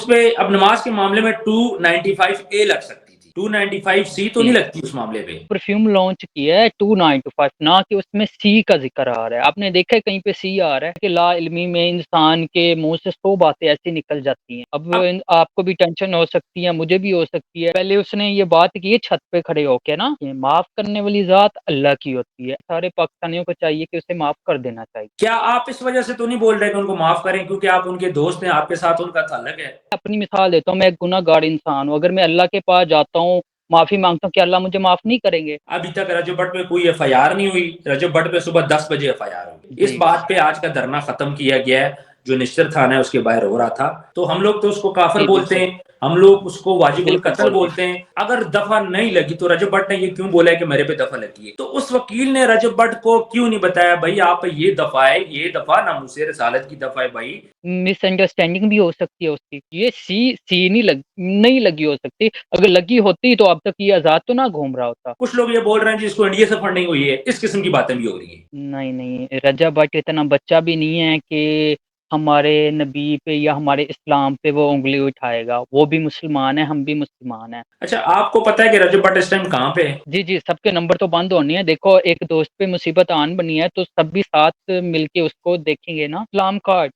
उसपे अब नमाज के मामले में 295A लग सकती थी, 295C तो नहीं जी। लगती उस मामले पे। परफ्यूम लॉन्च किया है 295, ना कि उसमें सी का ज़िक्र आ रहा है। आपने देखा है कहीं पे सी आ रहा है कि ला इल्मी में इंसान के मुँह से 100 बातें ऐसी निकल जाती हैं। अब अब आपको भी टेंशन हो सकती है, मुझे भी हो सकती है। पहले उसने ये बात की है छत पे खड़े होके ना, ये माफ़ करने वाली ज़ात अल्लाह की होती है। सारे पाकिस्तानियों को चाहिए कि उसे माफ़ कर देना चाहिए। क्या आप इस वजह से तो नहीं बोल रहे कि उनको माफ करें क्योंकि आप उनके दोस्त हैं, आपके साथ उनका ताल्लुक है? अपनी मिसाल देता हूँ, मैं एक गुनहगार इंसान हूँ। अगर मैं अल्लाह के पास जाता हूँ, माफ़ी माँगता हूँ, क्या अल्लाह मुझे माफ़ नहीं करेंगे? अभी तक रजब भट्ट पे कोई एफआईआर नहीं हुई। रजब भट्ट पे सुबह 10 बजे एफआईआर हुई। इस जी। बात पे आज का धरना खत्म किया गया है। जो निश्चित थाना है उसके बाहर हो रहा था। तो हम लोग तो उसको काफिर जी, बोलते बिल्कुल। हैं, हम लोग उसको वाजिबुल बिल्कुल कत्ल बोलते हैं। बोलते हैं। अगर दफा नहीं लगी तो रजब भट्ट ने ये क्यों बोला है कि मेरे पे दफा लगी है? तो उस वकील ने रजब भट्ट को क्यों नहीं बताया भाई आप ये दफा है, ये दफा नामूसे रसालत की दफा है भाई। मिसअंडरस्टैंडिंग भी हो सकती है उसकी। ये सी नहीं लगी हो सकती। अगर लगी होती तो अब तक ये आज़ाद तो ना घूम रहा होता। कुछ लोग ये बोल रहे हैं जी इसको इंडिया से फंडिंग हुई है। इस किस्म की बातें भी हो रही है। नहीं, नहीं, रजब भट्ट इतना बच्चा भी नहीं है कि हमारे नबी पे या हमारे इस्लाम पे वो उँगली उठाएगा। वो भी मुसलमान है, हम भी मुसलमान हैं। अच्छा, आपको पता है कि रजब भट्ट इस टाइम कहाँ पे है? जी, जी, सबके नंबर तो बंद होने हैं। देखो एक दोस्त पे मुसीबत आन बनी है तो सब भी साथ मिलके उसको देखेंगे ना। इस्लाम कार्ड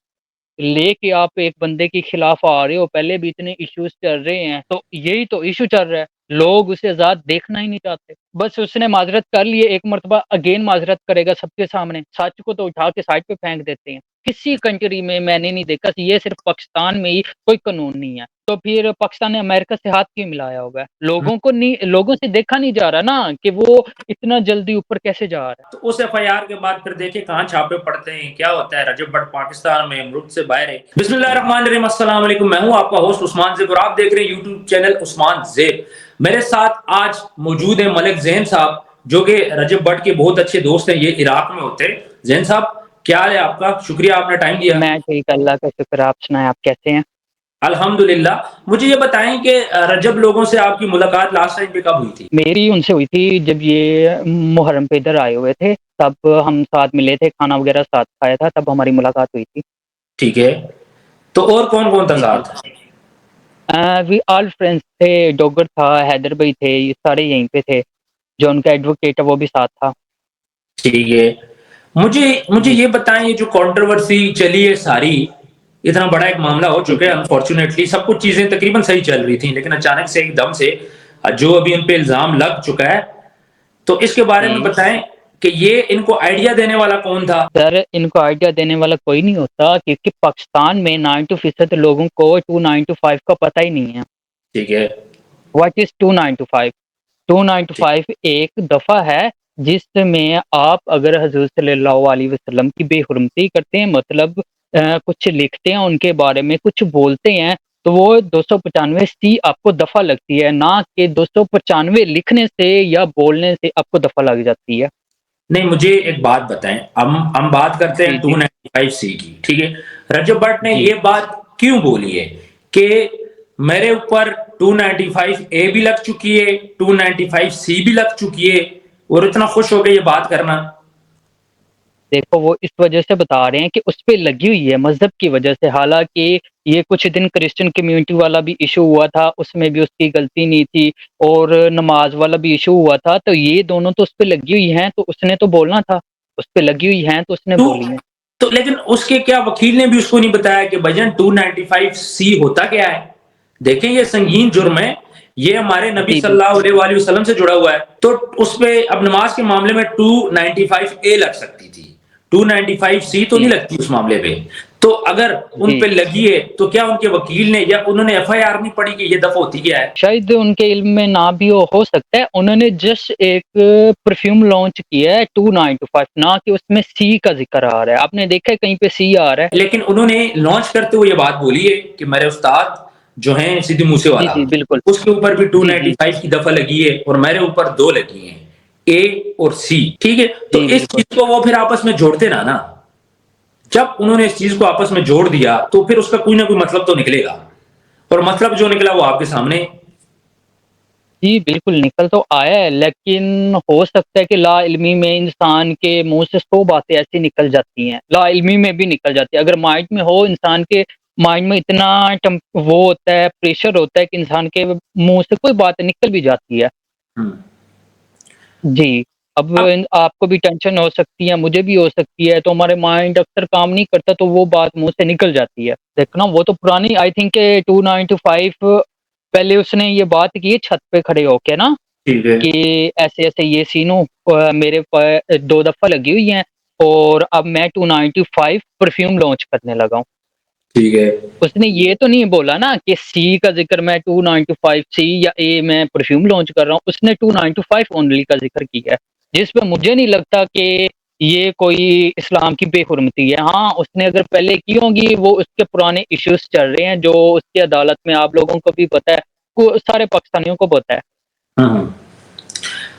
लेके आप एक बंदे के खिलाफ आ रहे हो, पहले भी इतने इश्यूज़ चल रहे हैं, तो यही तो इश्यू चल रहा है। लोग उसे आज़ाद देखना ही नहीं चाहते। बस उसने माज़रत कर ली है, एक मर्तबा अगेन माज़रत करेगा सबके सामने। सच को तो उठा के साइड पे फेंक देते हैं। किसी कंट्री में मैंने नहीं देखा, ये सिर्फ़ पाकिस्तान में ही कोई कानून नहीं है। तो फिर पाकिस्तान ने अमेरिका से हाथ क्यों मिलाया हुआ है? लोगों से देखा नहीं जा रहा ना कि वो इतना जल्दी ऊपर कैसे जा रहा है। तो उस एफआईआर के बाद फिर देखिए कहाँ छापे पड़ते हैं, क्या होता है। रजब भट्ट पाकिस्तान में मुल्क से बाहर है। बिस्मिल्लाहिर्रहमानिर्रहीम, अस्सलाम वालेकुम। मैं हूँ आपका होस्ट उस्मान ज़ेब और आप देख रहे हैं यूट्यूब चैनल उस्मान ज़ेब। मेरे साथ आज मौजूद है मलिक ज़ैन साहब, जो कि रजब भट्ट के बहुत अच्छे दोस्त हैं। ये इराक में होते हैं। ज़ैन साहब, क्या हाल है आपका? शुक्रिया आपने टाइम दिया। मैं ठीक, अल्लाह का शुक्र। आप सुनाएँ, आप कैसे हैं? अल्हम्दुलिल्लाह। मुझे ये बताएं कि रजब लोगों से आपकी मुलाकात लास्ट टाइम पे कब हुई थी? मेरी उनसे हुई थी जब ये मुहर्रम पे इधर आए हुए थे, तब हम साथ मिले थे, खाना वगैरह साथ खाया था, तब हमारी मुलाकात हुई थी। ठीक है। तो और कौन कौन था जी, जी। साथ? वी ऑल फ्रेंड्स थे, डॉगर था, हैदर भाई थे, ये सारे यहीं पे थे। जो उनका एडवोकेट है वो भी साथ था। ठीक है। मुझे मुझे जी, ये बताएं, ये जो कंट्रोवर्सी चली है सारी, इतना बड़ा एक मामला हो जी, चुका है। जी। अनफॉर्चुनेटली सब कुछ चीजें तकरीबन सही चल रही थी, लेकिन अचानक से एकदम से जो अभी इन पे इल्जाम लग चुका है, तो इसके बारे में जी। बताएं कि ये इनको आइडिया देने वाला कौन था? सर, इनको आइडिया देने वाला कोई नहीं होता क्योंकि पाकिस्तान में 92% लोगों को 295 का पता ही नहीं है। ठीक है। What is 295? ठीक। 295 एक दफ़ा है जिसमें आप अगर हज़रत सल्लल्लाहु अलैहि वसल्लम की बेहुरमती करते हैं, मतलब कुछ लिखते हैं उनके बारे में, कुछ बोलते हैं, तो वो 295 सी आपको दफ़ा लगती है, ना कि 295 लिखने से या बोलने से आपको दफ़ा लग जाती है। नहीं, मुझे एक बात बताएं। हम बात करते हैं जी, जी। 295 सी की, ठीक है। रजब भट्ट ने जी। ये बात क्यों बोली है कि मेरे ऊपर 295 ए भी लग चुकी है, 295 सी भी लग चुकी है, और इतना खुश हो गए ये बात करना? देखो वो इस वजह से बता रहे हैं कि उस पे लगी हुई है मज़हब की वजह से। हालाँकि ये कुछ दिन क्रिश्चियन कम्युनिटी वाला भी इश्यू हुआ था, उसमें भी उसकी गलती नहीं थी, और नमाज़ वाला भी इश्यू हुआ था, तो ये दोनों तो उस पे लगी हुई हैं, तो उसने तो बोलना था। उस पे लगी हुई हैं, तो उसने तो बोली हैं। तो लेकिन उसके क्या वकील ने भी उसको नहीं बताया कि भजन 295 सी होता क्या है? देखें, ये संगीन जुर्म है। ये हमारे नबी जी, सल्लल्लाहु बिल्कुल। अलैहि वसल्लम से जुड़ा हुआ है। तो उस पे अब नमाज के मामले में 295 ए लग सकती थी, 295 सी तो नहीं जी, लगती उस मामले पे। तो अगर उन जी। पे लगी है तो क्या उनके वकील ने या उन्होंने एफआईआर नहीं पढ़ी कि ये दफा होती क्या है? शायद उनके इल्म में ना भी हो सकता है। उन्होंने जस्ट एक परफ्यूम लॉन्च किया है 295, ना कि उसमें सी का ज़िक्र आ रहा है। आपने देखा है कहीं पे सी आ रहा है? लेकिन उन्होंने लॉन्च करते हुए ये बात बोली है कि मेरे उस्ताद जो हैं सिद्धू जी, मूसेवाला, जी, बिल्कुल। उसके ऊपर भी जी, जी। 295 की दफा लगी है और मेरे ऊपर दो लगी हैं, ए और सी। ठीक है। तो जी, इस बिल्कुल। चीज को वो फिर आपस में जोड़ते ना। जब उन्होंने इस चीज को आपस में जोड़ दिया तो फिर उसका कोई ना कोई मतलब तो निकलेगा, और मतलब जो निकला वो आपके सामने। जी, बिल्कुल निकल तो आया है, लेकिन हो सकता है कि लाइल्मी में इंसान के मुँह से 100 बातें ऐसी निकल जाती हैं। लाइल्मी में भी निकल जाती है। अगर माइंड में हो इंसान के माइंड में इतना वो होता है, प्रेशर होता है कि इंसान के मुंह से कोई बात निकल भी जाती है। हम्म। जी, अब अब आपको भी टेंशन हो सकती है, मुझे भी हो सकती है, तो हमारे माइंड अक्सर काम नहीं करता, तो वो बात मुँह से निकल जाती है। देखो ना, वो तो पुरानी आई थिंक 295 पहले उसने ये बात की है छत पे खड़े होके ना, ठीक है। कि ऐसे-ऐसे ये सीनों मेरे 2 दफ़ा लगी हुई हैं और अब मैं 295 परफ्यूम लॉन्च करने लगा हूँ। ठीक है। उसने ये तो नहीं बोला ना कि सी का ज़िक्र मैं 295 सी या ए मैं परफ्यूम लॉन्च कर रहा हूँ, उसने 295 ओनली का ज़िक्र किया है, जिस पे मुझे नहीं लगता कि ये कोई इस्लाम की बेहुरमती है। हाँ, उसने अगर पहले की होंगी, वो उसके पुराने इश्यूज़ चल रहे हैं, जो उसकी अदालत में आप लोगों को भी पता है, को सारे पाकिस्तानियों को पता है। हम्म।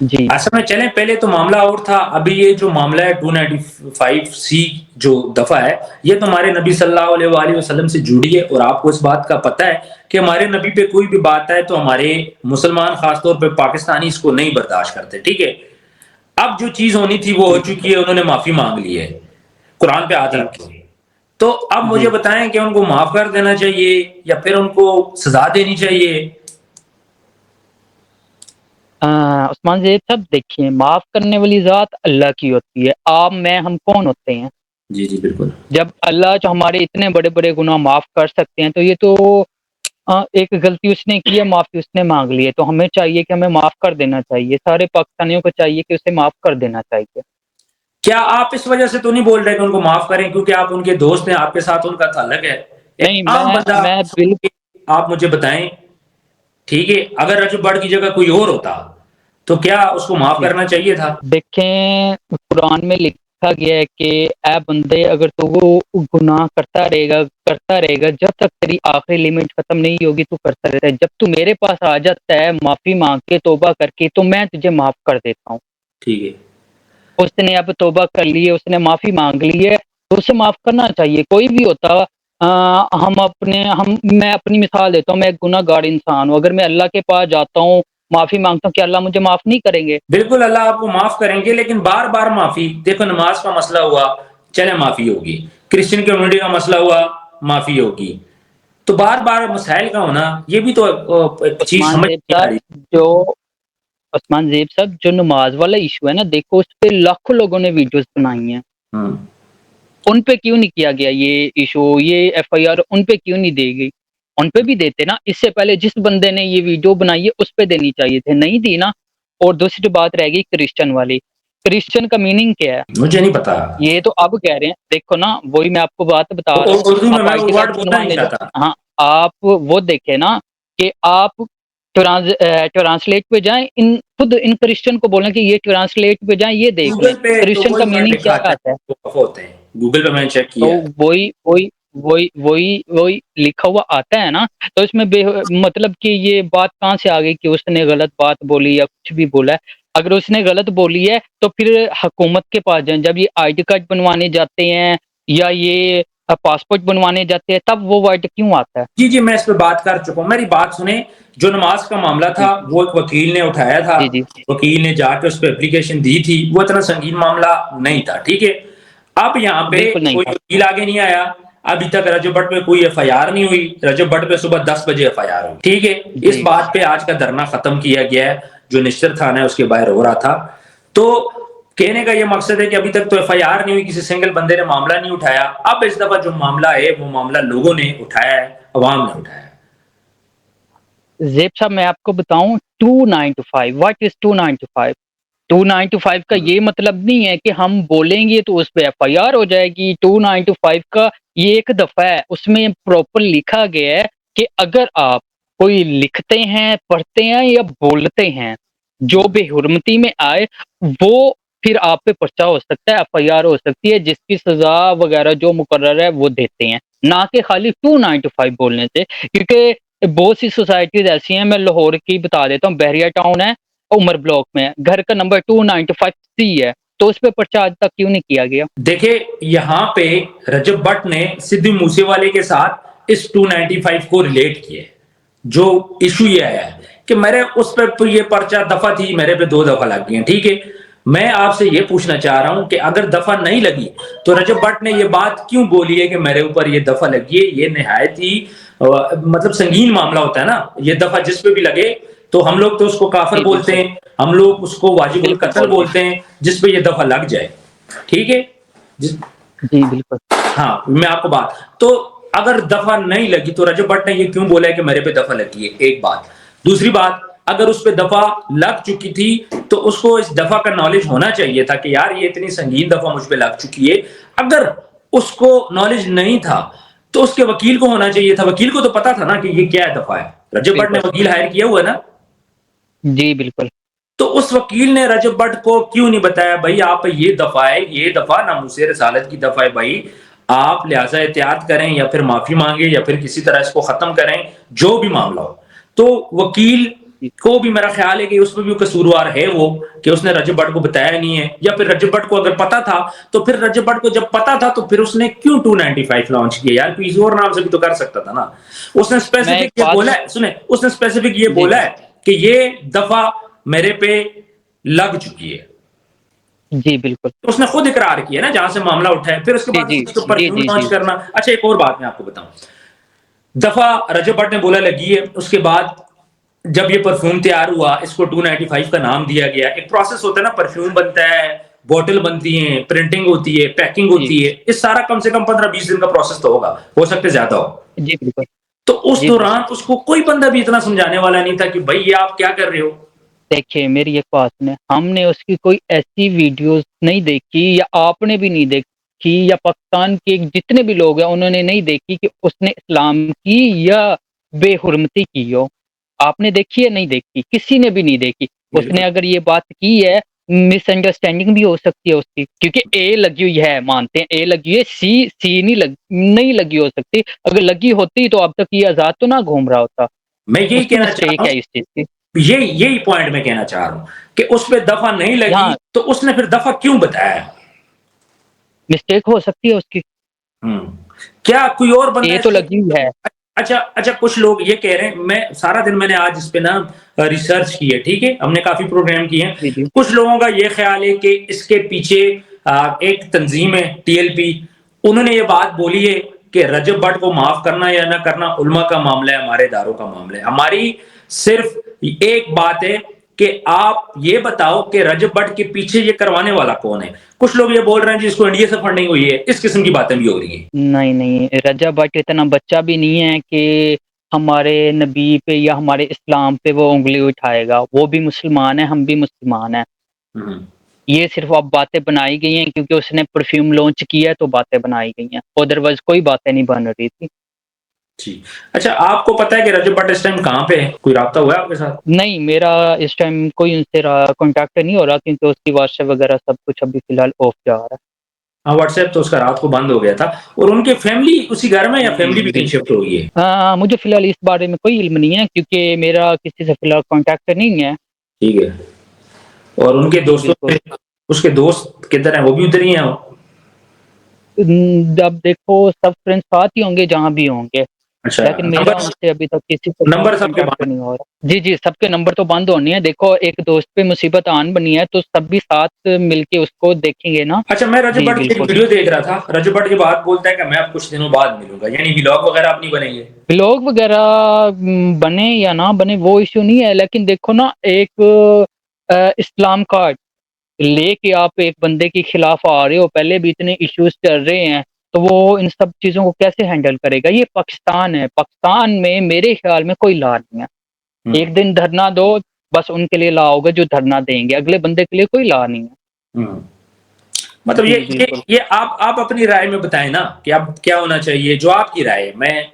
जी, असल में चलें, पहले तो मामला और था, अभी ये जो मामला है 295 सी जो दफा है, ये तो हमारे नबी सल्लल्लाहु अलैहि वसल्लम से जुड़ी है, और आपको इस बात का पता है कि हमारे नबी पे कोई भी बात आए तो हमारे मुसलमान खासतौर पे पाकिस्तानी इसको नहीं बर्दाश्त करते, ठीक है। अब जो चीज होनी थी वो हो बिल्कुल चुकी सही। है, उन्होंने माफी मांग ली है कुरान पे हाथ जी, रख के। तो अब मुझे जी। बताएं कि उनको माफ कर देना चाहिए या फिर उनको सजा देनी चाहिए। उस्मान ज़ेब साहब देखिए, माफ़ करने वाली ज़ात अल्लाह की होती है। आप, मैं, हम कौन होते हैं? जी जी बिल्कुल। जब अल्लाह जो हमारे इतने बड़े-बड़े गुनाह माफ़ कर सकते हैं, तो ये तो एक गलती उसने की है, माफ़ी उसने माँग ली है, तो हमें चाहिए कि हमें माफ़ कर देना चाहिए। सारे पाकिस्तानियों को चाहिए कि उसे माफ़ कर देना चाहिए। क्या आप इस वजह से तो नहीं बोल रहे कि उनको माफ करें क्योंकि आप उनके दोस्त हैं, आपके साथ उनका ताल्लुक है? एक नहीं, आम बंदा मैं सोच के आप मुझे बताएं, ठीक है, अगर रजब बड़ की जगह कोई और होता तो क्या उसको माफ जी। करना चाहिए था? देखें, कुरान में लिखा गया है कि ऐ बंदे, अगर तू वो गुनाह करता रहेगा जब तक तेरी आखिरी लिमिट खत्म नहीं होगी, तू करता रहता है। जब तू मेरे पास आ जाता है माफ़ी माँग के, तौबा करके, तो मैं तुझे माफ़ कर देता हूँ। ठीक है। उसने अब तौबा कर ली है, उसने माफ़ी माँग ली है, तो उसे माफ़ करना चाहिए। कोई भी होता, हम मैं अपनी मिसाल देता हूँ, मैं एक गुनहगार इंसान हूँ, अगर मैं अल्लाह के पास जाता हूँ, माफ़ी माँगता हूँ, क्या अल्लाह मुझे माफ़ नहीं करेंगे? बिल्कुल अल्लाह आपको माफ करेंगे, लेकिन बार बार माफी, देखो नमाज का मसला हुआ, चले माफी होगी, क्रिश्चियन कम्युनिटी का मसला हुआ, माफी होगी, तो बार बार मसाइल का होना, ये भी तो एक चीज उस्मान समझ ज़ेब नहीं आ साहब, रही। जो उस्मान ज़ेब साहब, जो नमाज़ वाला इश्यू है ना, देखो उस पे लाखों लोगों ने वीडियोज़ बनाई हैं। हम्म। उन पे क्यों नहीं किया गया ये इश्यू, ये एफआईआर उन पे क्यों नहीं दी गई? उन पे भी देते ना, इससे पहले जिस बंदे ने ये वीडियो बनाई है उस पे देनी चाहिए थे, नहीं दी ना। और दूसरी बात रह गई क्रिश्चियन वाली। क्रिश्चियन का मीनिंग क्या है? मुझे नहीं पता। ये तो अब कह रहे हैं, देखो ना, वही मैं आपको बात बता रहा हूँ। उर्दू में आप मैं वो आईडी कार्ड वर्ड बोलना नहीं बनवाने जा, चाहता। हाँ, आप वो देखें ना कि आप ट्रांसलेट पे जाएँ, इन खुद इन क्रिश्चियन को बोलें कि ये ट्रांसलेट पे जाएँ, ये देख लें, गूगल पे तो क्रिश्चियन का वही वर्ड मीनिंग लिखा क्या आता आता है, है? वो वफ़ा होते हैं, गूगल पे मैंने चेक तो किया है। वही वही वही वही वही लिखा हुआ आता है ना, तो इसमें मतलब कि ये बात कहाँ से आ गई कि उसने गलत बात बोली या कुछ भी बोला है। अगर उसने गलत बोली है तो फिर हुकूमत के पास जाएँ, जब ये आईडी कार्ड बनवाने जाते हैं या ये पासपोर्ट बनवाने जाते हैं, तब वो वर्ड क्यों आता है? जी, जी, मैं इस पे बात कर चुका हूँ, मेरी बात सुने, जो नमाज का मामला था जी, वो एक वकील ने उठाया था, जी, जी। वकील ने जाके उस पे एप्लीकेशन दी थी, वो इतना संगीन मामला नहीं था, ठीक है। अब यहाँ पे बिल्कुल नहीं कोई था। वकील आगे नहीं आया, अभी तक रजब भट्ट पे कोई एफआईआर नहीं हुई, रजब भट्ट पे सुबह 10 बजे एफआईआर हुई, ठीक है। इस जी, बात पे आज का धरना खत्म किया गया है, जो निश्चित थाना है उसके बाहर हो रहा था। तो कहने का ये मकसद है कि अभी तक तो एफआईआर नहीं हुई, किसी सिंगल बंदे ने मामला नहीं उठाया, अब इस दफा जो मामला है वो मामला लोगों ने उठाया है, अवाम ने उठाया है। ज़ेब साहब, मैं आपको बताऊँ, 295 व्हाट इज़ 295? 295 का ये मतलब नहीं है कि हम बोलेंगे तो उस पे एफआईआर हो जाएगी। 295 का ये एक दफ़ा है, उसमें प्रॉपर लिखा गया है कि अगर आप कोई लिखते हैं, पढ़ते हैं या बोलते हैं, जो बेहुरमती में आए, वो फिर आप पे पर्चा हो सकता है, एफआईआर हो सकती है, जिसकी सज़ा वग़ैरह जो मुकर्रर है वो देते हैं। ना कि खाली 295 बोलने से, क्योंकि बहुत सी सोसाइटीज़ ऐसी हैं, मैं लाहौर की बता देता हूँ, बहरिया टाउन है, उमर ब्लॉक में है, घर का नंबर 295 सी है, तो उस पे पर्चा आज तक क्यों नहीं किया गया? देखिए, यहाँ पे रजब भट्ट ने सिद्धू मूसेवाले के साथ इस 295 को रिलेट किया है। जो इशू ये आया है कि मेरे उस पर तो ये पर्चा दफा थी, मेरे पे 2 दफा लग गई, ठीक है। मैं आपसे ये पूछना चाह रहा हूं कि अगर दफा नहीं लगी तो रजब भट्ट ने ये बात क्यों बोली है कि मेरे ऊपर ये दफा लगी है? ये निहायत ही मतलब संगीन मामला होता है ना। ये दफा जिस पे भी लगे तो हम लोग तो उसको काफिर जी, बोलते बिल्कुल, हैं, हम लोग उसको वाजिबुल बिल्कुल कत्ल बोलते हैं। बोलते हैं, जिस पे ये दफा लग जाए। ठीक है। जी, बिल्कुल। हाँ, मैं आपको बात तो अगर दफा नहीं लगी तो रजब भट्ट ने ये क्यों बोला है कि मेरे पे दफा लगी है? एक बात। दूसरी बात, अगर उस पे दफा लग चुकी थी तो उसको इस दफा का नॉलेज होना चाहिए था कि यार ये इतनी संगीन दफा मुझ पे लग चुकी है। अगर उसको नॉलेज नहीं था तो उसके वकील को होना चाहिए था। वकील को तो पता था ना कि ये क्या दफा है। रजब भट्ट ने बिल्कुल। वकील हायर किया हुआ है ना। जी, बिल्कुल। तो उस वकील ने रजब भट्ट को क्यों नहीं बताया भाई आप ये दफा है, ये दफा नामूसे रसालत की दफा है भाई, आप लिहाजा एहतियात करें या फिर माफी मांगे या फिर किसी तरह इसको खत्म करें, जो भी मामला हो। तो वकील जी, को भी मेरा ख्याल है कि उसमें भी कसूरवार है वो, कि उसने रजब भट्ट को बताया नहीं है, या फिर रजब भट्ट को अगर पता था तो फिर रजब भट्ट को जब पता था तो फिर उसने क्यों 295 लॉन्च किया यार? किसी और नाम से भी तो कर सकता था ना। उसने मैं एक स्पेसिफिक ये बात बोला है, सुने, उसने स्पेसिफिक ये जी, बोला जी। है कि ये दफा मेरे पे लग चुकी है। जी, बिल्कुल। तो उसने खुद इकरार किया ना जहां से मामला उठा है। फिर उसके जी, बाद जी। उसको जी, परफ्यूम जी, लॉन्च जी। करना। अच्छा, एक और बात मैं आपको बताऊं, दफा रजब भट्ट ने बोला लगी है, उसके बाद जब ये परफ्यूम तैयार हुआ इसको 295 का नाम दिया गया। एक प्रोसेस होता है ना, परफ्यूम बनता है, बॉटल बनती है, प्रिंटिंग होती है, पैकिंग जी, होती है, इस सारा कम से कम 15-20 दिन का प्रोसेस तो होगा, हो सकते ज्यादा हो। जी, बिल्कुल। तो उस जी, दौरान बिल्कुल। उसको कोई बंदा भी इतना समझाने वाला नहीं था कि भाई ये आप क्या कर रहे हो। देखिए, मेरी एक बात सुनें, हमने उसकी कोई ऐसी वीडियोज़ नहीं देखी या आपने भी नहीं देखी या पाकिस्तान के जितने भी लोग हैं उन्होंने नहीं देखी कि उसने इस्लाम की या बेहुरमती की हो। आपने देखी है? नहीं देखी, किसी ने भी नहीं देखी। उसने बिल्कुल। अगर ये बात की है, मिसअंडरस्टैंडिंग भी हो सकती है उसकी, क्योंकि ए लगी हुई है, मानते हैं ए लगी है, सी नहीं लगी हो सकती। अगर लगी होती तो अब तक ये आज़ाद तो ना घूम रहा होता। मैं यही उसकी कहना चाह मिस्टेक रहा है हूँ, इस चीज़ की। यही यही पॉइंट मैं कहना चाह रहा हूं कि उस पे दफा नहीं लगी यहाँ तो उसने फिर दफा क्यों बताया? मिस्टेक हो सकती है उसकी। क्या कोई और बंदा ए तो इसको? लगी हुई है। अच्छा अच्छा, कुछ लोग ये कह रहे हैं, मैं सारा दिन मैंने आज इस पे ना रिसर्च की है, ठीक है, हमने काफी प्रोग्राम किए हैं। जी, जी। कुछ लोगों का ये ख्याल है कि इसके पीछे एक तंजीम है, टीएलपी, उन्होंने ये बात बोली है कि रजब भट्ट को माफ करना या ना करना उल्मा का मामला है, हमारे इदारों का मामला है। हमारी सिर्फ एक बात है कि आप ये बताओ कि रजब भट्ट के पीछे ये करवाने वाला कौन है। कुछ लोग ये बोल रहे हैं जिसको इंडिया से फंडिंग हुई है, इस किस्म की बातें भी हो रही है। नहीं, नहीं, रजा भट्ट इतना बच्चा भी नहीं है कि हमारे नबी पे या हमारे इस्लाम पे वो उँगली उठाएगा। वो भी मुसलमान है, हम भी मुसलमान हैं। हम्म। ये सिर्फ़ अब बातें बनाई गई हैं क्योंकि उसने परफ्यूम लॉन्च किया है तो बातें बनाई गई हैं। अदरवाइज़ कोई बातें नहीं बन रही थी। जी। अच्छा, आपको पता है कि रजब भट्ट इस टाइम कहाँ पे है? कोई राब्ता हुआ है आपके साथ? नहीं, मेरा इस टाइम कोई उनसे कॉन्टैक्ट नहीं हो रहा क्योंकि उसकी व्हाट्सएप वगैरह सब कुछ अभी फ़िलहाल ऑफ जा रहा है। हाँ, व्हाट्सएप तो उसका रात को बंद हो गया था। और उनकी फैमिली उसी घर में, या फैमिली भी कहीं बिल्कुल। शिफ्ट हो गई है? मुझे फ़िलहाल इस बारे में कोई इल्म नहीं है क्योंकि मेरा किसी से फ़िलहाल कॉन्टैक्ट नहीं है। ठीक है। और उनके जी, दोस्तों बिल्कुल। से, उसके दोस्त किधर हैं? वो भी उधर ही हैं वो? अब देखो सब फ्रेंड्स साथ ही होंगे जहाँ भी होंगे, अच्छा। लेकिन मेरा नंबर, उनसे अभी तक किसी से नंबर सबके कॉन्टैक्ट पास? नहीं हो रहा। जी, जी, सबके नंबर तो बंद होने हैं। देखो एक दोस्त पे मुसीबत आन बनी है तो सभी साथ मिलके उसको देखेंगे ना। अच्छा, मैं रजब जी, भट्ट की एक बिल्कुल। वीडियो देख रहा था। रजब भट्ट के बाद बोलता है कि मैं अब कुछ दिनों बाद मिलूंगा, यानी व्लॉग वगैरह आप नहीं बनेंगे? व्लॉग वगैरह बने या ना बने वो इश्यू नहीं है, लेकिन देखो ना एक इस्लाम कार्ड लेके आप एक बंदे के खिलाफ आ रहे हो, पहले भी इतने इश्यूज़ चल रहे हैं, तो वो इन सब चीज़ों को कैसे हैंडल करेगा? ये पाकिस्तान है, पाकिस्तान में मेरे ख्याल में कोई लॉ नहीं है। हम्म। एक दिन धरना दो, बस उनके लिए लॉ होगा जो धरना देंगे, अगले बंदे के लिए कोई लॉ नहीं है। हम्म। मतलब जी, बिल्कुल। ये आप अपनी राय में बताएं ना कि अब क्या होना चाहिए, जो आपकी राय है। मैं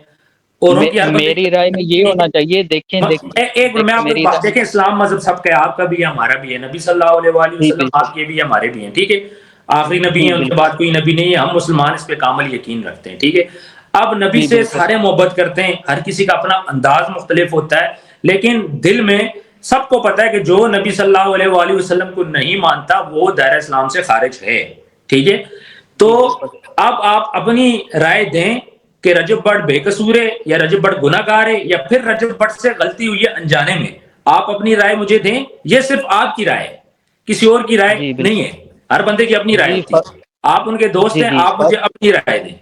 औरों की हर बंदे मेरी राय में ये होना चाहिए देखें मैं देखिए आपको एक मेरी बात, राय देखें, इस्लाम मजहब सबका है, आपका भी है, हमारा भी है, नबी सल्लल्लाहु अलैहि जी, वसल्लम बिल्कुल। आपके भी है, हमारे भी हैं, ठीक है। आखिरी नबी जी, है, उनके बिल्कुल। बाद कोई नबी नहीं है। हम मुसलमान इस पे कामिल यकीन रखते हैं, ठीक है। अब नबी जी, से बिल्कुल। सारे मोहब्बत करते हैं, हर किसी का अपना अंदाज मुख्तलिफ होता है, लेकिन दिल में सबको पता है कि जो नबी सल्लल्लाहु अलैहि वसल्लम को नहीं मानता वो दायरा इस्लाम से खारिज है, ठीक है। तो जी, बिल्कुल। अब आप अपनी राय दें कि रजब भट्ट बेकसूर है या रजब भट्ट गुनाहगार है, या फिर रजब भट्ट से गलती हुई है अनजाने में। आप अपनी राय मुझे दें, ये सिर्फ आपकी राय है। किसी और की राय जी, नहीं बिल्कुल। है, हर बंदे की अपनी राय जी, होती है। आप उनके दोस्त जी, हैं, जी, आप मुझे अपनी राय दें।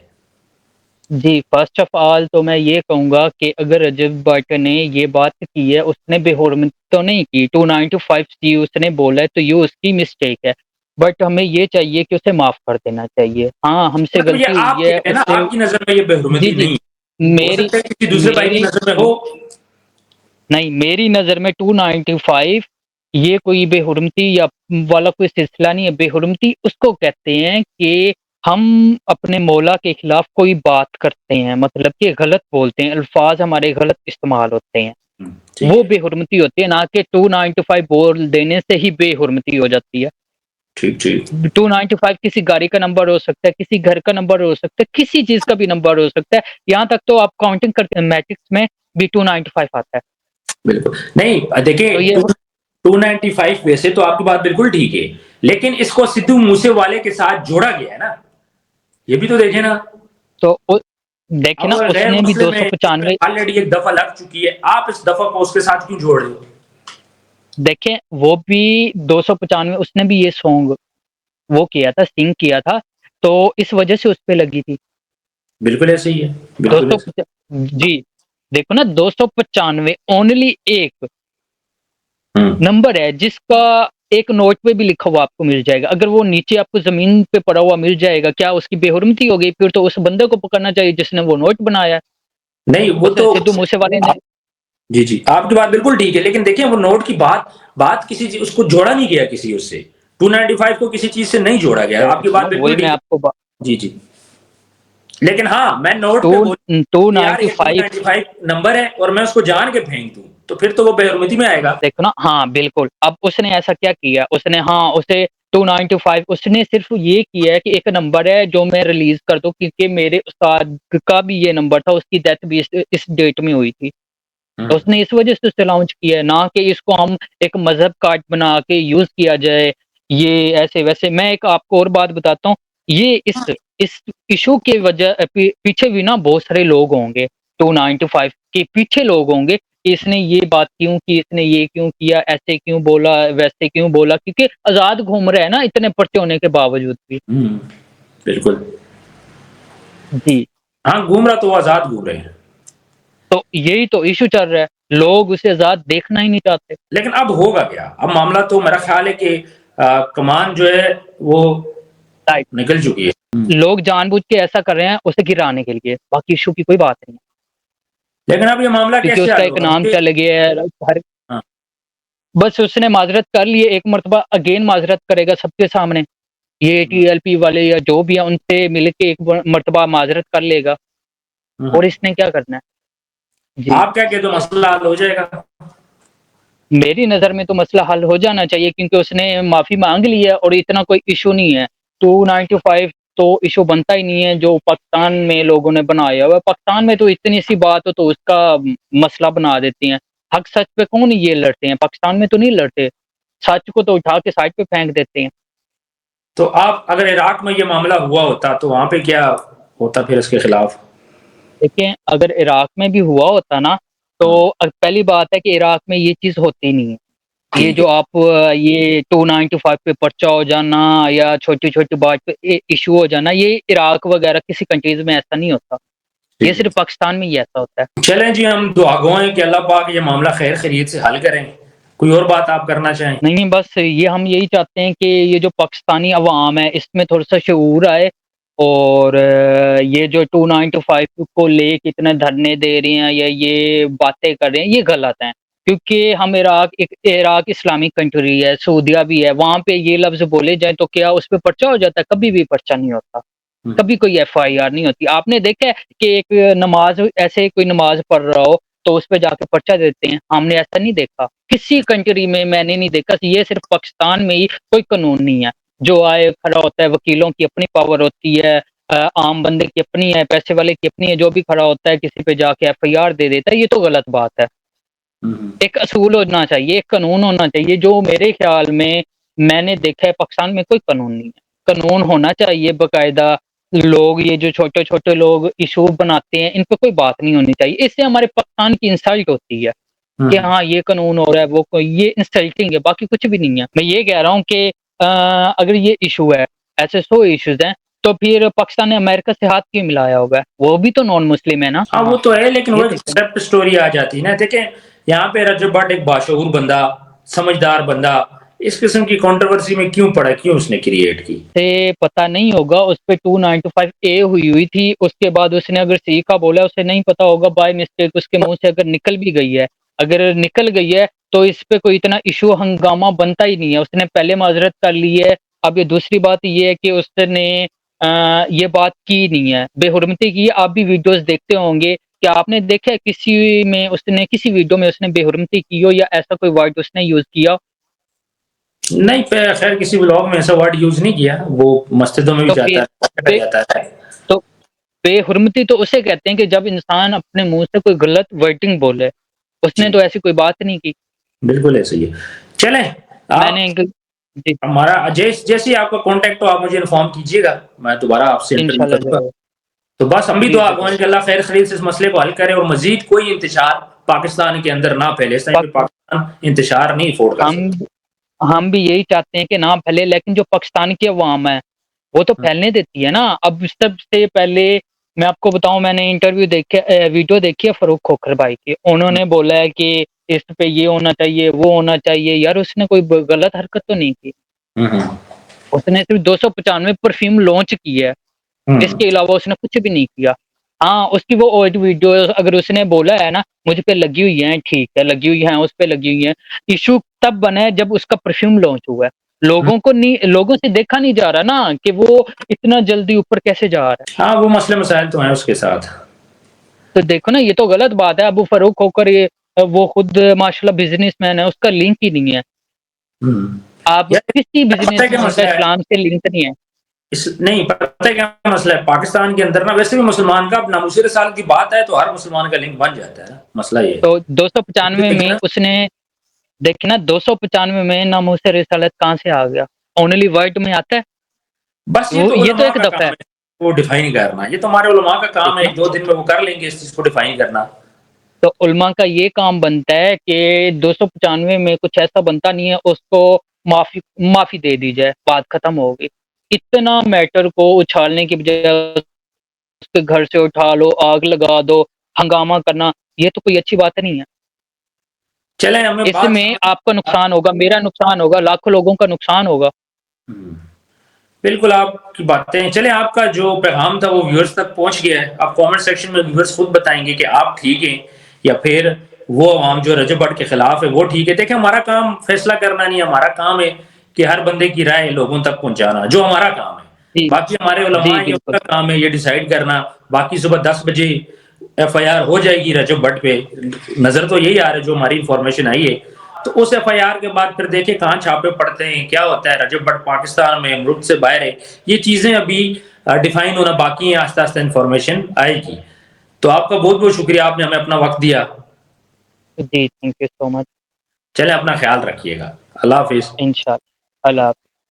जी, फ़र्स्ट ऑफ़ ऑल तो मैं ये कहूँगा कि अगर रजब भट्ट ने ये बात की है, उसने बेहुरमती तो नहीं की, 295 सी उसने बोला है, तो ये उसकी मिस्टेक है। बट हमें ये चाहिए कि उसे माफ़ कर देना चाहिए। हाँ, हमसे मतलब ये गलती हुई आप कह है, रहे हैं ना, उससे आपकी नज़र में ये जी, बेहुरमती जी। नहीं है। हो मेरी सकता है किसी दूसरे भाई की मेरी नज़र में हो। नहीं, मेरी नज़र में 295 ये कोई बेहुरमती या वाला कोई सिलसिला नहीं है। बेहुरमती उसको कहते हैं कि हम अपने मौला के खिलाफ कोई बात करते हैं, मतलब कि गलत बोलते हैं, अल्फाज़ हमारे गलत इस्तेमाल होते हैं। ठीक वो है, बेहुरमती होती है, ना कि 295 बोल देने से ही बेहुरमती हो जाती है। ठीक, ठीक। 295 किसी गाड़ी का नंबर हो सकता है, किसी घर का नंबर हो सकता है, किसी चीज़ का भी नंबर हो सकता है। यहाँ तक तो आप काउंटिंग करते हैं, मैट्रिक्स में भी 295 आता है। बिल्कुल। नहीं देखिए तो ये 295 वैसे तो आपकी बात बिल्कुल ठीक है, लेकिन इसको सिद्धू मूसेवाले के साथ जोड़ा गया है ना, ये भी तो देखें ना। तो उ देखिए अब ना, अगर गैर उसने भी मुस्लिम है, जिसमें 295 ऑलरेडी एक दफा लग चुकी है, आप इस दफा को उसके साथ क्यों जोड़ रहे हो? देखें, वो भी 295 उसने भी ये सॉन्ग वो किया था, सिंग किया था, तो इस वजह से उसपे लगी थी। बिल्कुल ऐसे ही है, बिल्कुल 200 ऐसे। जी, देखो ना 295 ओनली एक हम्म। नंबर है जिसका एक नोट पे भी लिखा हुआ आपको मिल जाएगा। अगर वो नीचे आपको ज़मीन पे पड़ा हुआ मिल जाएगा, क्या उसकी बेहुरमती हो गई? फिर तो उस बंदे को पकड़ना चाहिए जिसने वो नोट बनाया है। नहीं वो उस तो सिद्धू मूसेवाले ने जी, जी, आपकी बात बिल्कुल ठीक है, लेकिन देखिए वो नोट की बात बात किसी चीज़ उसको जोड़ा नहीं गया किसी उससे। 295 को किसी चीज़ से नहीं जोड़ा गया, आपकी बात बिल्कुल वही मैं ठीक आपको है। जी, जी। लेकिन हाँ, मैं नोट टू पे बोल कि यार ये 295 295 नंबर है और मैं उसको जान के फेंक दूँ, तो फिर तो वो बेहुरमती में आएगा। देखो ना हाँ, बिल्कुल। अब उसने ऐसा क्या किया? उसने हाँ, उसे 295 उसने सिर्फ़ ये किया है कि एक नंबर है जो मैं रिलीज़ कर दूँ क्योंकि मेरे उस्ताद का भी ये नंबर था, उसकी डेथ भी इस डेट में हुई थी। तो हुँ। उसने इस वजह से उसे लॉन्च किया है, ना कि इसको हम एक मज़हब कार्ड बना के यूज़ किया जाए, ये ऐसे-वैसे। मैं एक आपको और बात बताता हूँ, ये इस इश्यू की वजह पीछे भी ना बहुत सारे लोग होंगे, 295 के पीछे लोग होंगे कि इसने ये बात क्यों की, इसने ये क्यों किया, ऐसे क्यों बोला, वैसे क्यों बोला, क्योंकि आज़ाद घूम रहा है ना इतने पर्चे होने के बावजूद भी। हुँ, बिल्कुल। जी, हाँ, घूम रहा तो वो आज़ाद घूम रहे हैं। तो यही तो इश्यू चल रहा है, लोग उसे आज़ाद देखना ही नहीं चाहते। लेकिन अब होगा क्या? अब मामला तो मेरा ख़्याल है कि कमान जो है वो राइट। निकल चुकी है। हुँ। लोग जानबूझ के ऐसा कर रहे हैं उसे गिराने के लिए, बाकी इश्यू की कोई बात नहीं है। लेकिन अब ये मामला क्योंकि कैसे उसका हल एक होगा? नाम मुझे चल गया है हर हाँ, बस उसने माज़रत कर ली है, एक मर्तबा अगेन माज़रत करेगा सबके सामने। ये हुँ, टीएलपी वाले या जो भी है उनसे मिल के एक मर्तबा माज़रत कर लेगा हुँ, और हुँ। इसने क्या करना है? जी, आप क्या कहते हो मसला हल हो जाएगा? मेरी नज़र में तो मसला हल हो जाना चाहिए क्योंकि उसने माफ़ी माँग ली है और इतना कोई इश्यू नहीं है। 295 तो इश्यू बनता ही नहीं है जो पाकिस्तान में लोगों ने बनाया हुआ है। पाकिस्तान में तो इतनी-सी बात हो तो उसका मसला बना देते हैं। हक सच पे कौन ये लड़ते हैं? पाकिस्तान में तो नहीं लड़ते। सच को तो उठा के साइड पे फेंक देते हैं। तो आप अगर इराक में ये मामला हुआ होता तो वहाँ पे क्या होता फिर इसके खिलाफ? देखिए, अगर इराक में भी हुआ होता ना, हुँ, तो पहली बात है कि इराक में ये चीज़ होती नहीं है। ये ठीक है, जो आप ये 295 पे पर्चा हो जाना या छोटी-छोटी बात पे इश्यू हो जाना, ये इराक वगैरह किसी कंट्रीज़ में ऐसा नहीं होता। ये ठीक है। सिर्फ़ पाकिस्तान में ही ऐसा होता है। चलें जी हम दुआ-गो हैं कि अल्लाह पाक ये मामला खैर खैरियत से हल करें। कोई और बात आप करना चाहें? नहीं, बस ये हम यही चाहते हैं कि ये जो पाकिस्तानी अवाम है, इसमें थोड़ा-सा शऊर आए और ये जो 295 को लेके इतने धरने दे रहे हैं या ये बातें कर रहे हैं, ये गलत हैं। क्योंकि हम इराक इस्लामिक कंट्री है, सऊदीया भी है, वहाँ पे ये लफ्ज़ बोले जाएँ तो क्या उस पे पर्चा हो जाता है? कभी भी पर्चा नहीं होता। हुँ, कभी कोई एफआईआर नहीं होती। आपने देखा है कि एक नमाज़ ऐसे कोई नमाज़ पढ़ रहा हो, तो उस पे जाके पर्चा देते हैं? हमने ऐसा नहीं देखा। किसी कंट्री में मैंने नहीं देखा, ये सिर्फ़ पाकिस्तान में ही कोई कानून नहीं है। जो आए खड़ा होता है, वकीलों की अपनी पावर होती है, आम बंदे की अपनी है, पैसे वाले की अपनी है, जो भी खड़ा होता है किसी पे जाके एफआईआर दे देता है, ये तो गलत बात है। हुँ, हुँ। एक असूल होना चाहिए, एक कानून होना चाहिए, जो मेरे ख़्याल में मैंने देखा है पाकिस्तान में कोई कानून नहीं है। कानून होना चाहिए बाकायदा, लोग ये जो छोटे-छोटे लोग इश्यू बनाते हैं, इन पे कोई बात नहीं होनी चाहिए। इससे हमारे पाकिस्तान की इंसल्ट होती है। कि हाँ ये कानून हो रहा है, वो ये इंसल्टिंग है, बाकी कुछ भी नहीं है। मैं ये कह रहा हूँ कि अगर ये इशू है, ऐसे 100 इश्यूज हैं, तो फिर पाकिस्तान ने अमेरिका से हाथ क्यों मिलाया होगा? वो भी तो नॉन मुस्लिम है ना। हाँ वो तो है, लेकिन वो ये एक देखो सेपरेट स्टोरी आ जाती है ना। देखें यहाँ पे रजब भट्ट एक बाशऊर बंदा, समझदार बंदा, इस किस्म की कंट्रोवर्सी में क्यों पड़ा, क्यों उसने क्रिएट की? से पता नहीं होगा, उस पे 295 ए हुई थी, उसके बाद उसने अगर सी का बोला, उसे नहीं पता होगा, बाय मिस्टेक उसके मुंह से अगर निकल भी गई है, अगर निकल गई है तो इस पे कोई इतना इशू हंगामा बनता ही नहीं है। उसने पहले माजरत कर ली है। अब ये दूसरी बात ये है कि उसने ये बात की नहीं है, बेहुरमती की। आप भी वीडियोस देखते होंगे, क्या आपने देखा है किसी में उसने, किसी वीडियो में उसने बेहुरमती की हो या ऐसा कोई वर्ड उसने यूज किया? नहीं, खैर किसी ब्लॉग में ऐसा वर्ड यूज नहीं किया, वो मस्जिदों में भी तो जाता फिर है, बे, जाता है। तो बेहुरमती तो उसे कहते हैं कि जब इंसान अपने मुंह से कोई गलत वर्डिंग बोले। उसने जी तो ऐसी कोई बात नहीं की। बिल्कुल ऐसे ही है। चलें, आप मैंने जी, हमारा जैसे ही आपका कांटेक्ट हो आप मुझे इन्फॉर्म कीजिएगा, मैं दोबारा आपसे इंटरव्यू इंशाल्लाह करूंगा। ज़रूर। तो बस हम भी जी, दुआ गो ज़रूर। अल्लाह खैर खरीद से इस मसले को हल करे और मजीद कोई इंतशार पाकिस्तान के अंदर ना फैले। इस टाइम पे पक पाकिस्तान इंतशार नहीं अफोर्ड कर हम सकता। हम भी यही चाहते हैं कि ना फैले, लेकिन जो पाकिस्तान की अवाम है, वो तो फैलने देती है ना। अब सबसे पहले मैं आपको बताऊँ, मैंने इंटरव्यू देखे, वीडियो देखी है फ़ारूक खोखर भाई की। उन्होंने बोला है कि इस पे ये होना चाहिए, वो होना चाहिए। यार उसने कोई ब गलत हरकत तो नहीं की। हम्म उसने सिर्फ 295 परफ्यूम लॉन्च की है। हम्म इसके अलावा उसने कुछ भी नहीं किया। हाँ, उसकी वो ओल्ड वीडियो अगर उसने बोला है ना, मुझ पे लगी हुई है, ठीक है, लगी हुई है, उस पे लगी हुई है। इश्यू तब बना है जब उसका परफ्यूम लॉन्च हुआ है। लोगों से देखा नहीं जा रहा ना कि वो इतना जल्दी ऊपर कैसे जा रहा है। हाँ वो मसले मसाइल तो हैं उसके साथ। तो देखो ना, ये तो गलत बात है। अबू फ़ारूक होकर ये वो खुद माशाल्लाह बिज़नेसमैन है, उसका लिंक ही नहीं है। हम्म आप यार किसी पता है क्या बिज़नेसमैन का मसला है? इस्लाम से लिंक नहीं है। नहीं पता है क्या मसला है पाकिस्तान के अंदर ना, वैसे भी मुसलमान का अपना नामूस रसालत की बात है तो हर मुसलमान का लिंक बन जाता है ना, मसला ये तो 295 है। में उसने, देखिए ना, 295 में नामूस रिसालत कहाँ से आ गया? ओनली वर्ड में आता है। बस ये वो तो ये तो उलमा एक का दफ़ा काम है। है, वो डिफाइन करना, ये तो हमारे उलमा का ठीक काम है है, ना? एक दो दिन में वो कर लेंगे इस चीज को डिफाइन करना। तो उलमा का ये काम बनता है कि 295 में कुछ ऐसा बनता नहीं है, उसको माफ़ी माफ़ी दे दी जाए, बात खत्म होगी। इतना मैटर को उछालने की बजाय उसके घर से उठा लो, आग लगा दो, हंगामा करना, ये तो कोई अच्छी बात नहीं है। चले हमें बात इसमें समझ। आपका नुकसान होगा, मेरा नुकसान होगा, लाखों लोगों का नुकसान होगा। हम्म, बिल्कुल आपकी बातें। चले आपका जो पैगाम था वो व्यूअर्स तक पहुंच गया है। आप कमेंट सेक्शन में व्यूअर्स खुद बताएंगे कि आप ठीक हैं या फिर वो आवाम जो रजब भट्ट के खिलाफ है वो ठीक है। देखिए हमारा काम फैसला करना नहीं है, हमारा काम है कि हर बंदे की राय लोगों तक पहुंचाना, जो हमारा काम है। जी, बाकी हमारे उलमा जी, हैं, ये बिल्कुल। उनका काम है ये डिसाइड करना। बाकी सुबह 10 बजे FIR हो जाएगी रजब भट्ट पे, नजर तो यही आ रहा है जो हमारी इंफॉर्मेशन आई है। तो उस FIR के बाद फिर देखें कहाँ छापे पड़ते हैं, क्या होता है। रजब भट्ट पाकिस्तान में, मुल्क से बाहर है, ये चीजें अभी डिफाइन होना बाकी है, आस्ता आस्ता इंफॉर्मेशन आएगी। तो आपका बहुत बहुत शुक्रिया, आपने हमें अपना वक्त दिया। जी, थैंक यू सो मच। चले अपना ख्याल रखिएगा, अल्लाह हाफिज। इंशाल्लाह। अल्लाह हाफ़िज़।